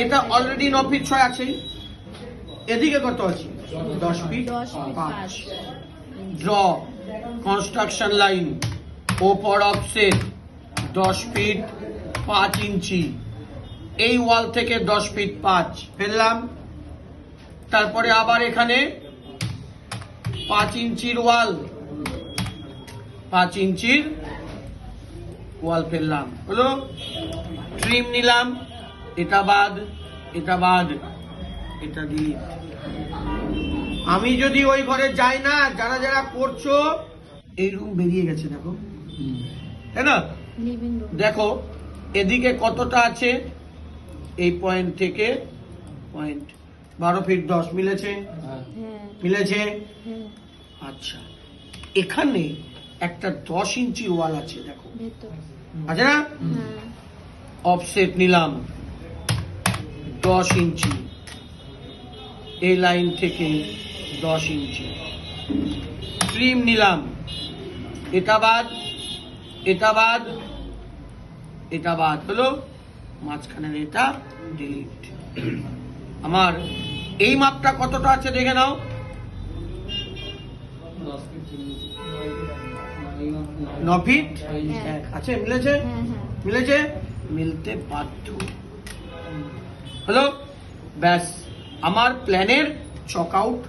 এটা already 9 fit 6 আছে। এদিকে কত আছে? 10 ফিট 5। ড্র কনস্ট্রাকশন লাইন ওপর অফসেট 10 ফিট 5 ইঞ্চি। এই ওয়াল থেকে 10 ফিট 5 ফেললাম। তারপরে আবার এখানে 5 ইঞ্চির ওয়াল, 5 ইঞ্চির ওয়াল ফেললাম, হলো। ট্রিম নিলাম, এটা বাদ, এটা বাদ, এটা দিয়ে। আমি যদি ওই ঘরে যাই না, যারা যারা করছো, এই রুম বেরিয়ে গেছে, দেখো, তাই না? দেখো এদিকে কতটা আছে, এই পয়েন্ট থেকে পয়েন্ট 12 ফিট 10 মিলেছে, মিলেছে। আচ্ছা, এখানে একটা 10 ইঞ্চি ওয়াল আছে, দেখো, আছে না? অফসেট নিলাম 10 ইঞ্চি, এই লাইন থেকে 10 ইঞ্চি। ট্রিম নিলাম, এটা বাদ, এটা বাদ, এটা বাদ, হলো। মাঝখানের এটা ডিলিট। আমার এই মাপটা কতটা আছে দেখে নাও। 9 ফিট আছে, মিলেছে, মিলেছে, মিলতে বাধ্য, হলো। ব্যাস, আমার প্ল্যানের চক আউট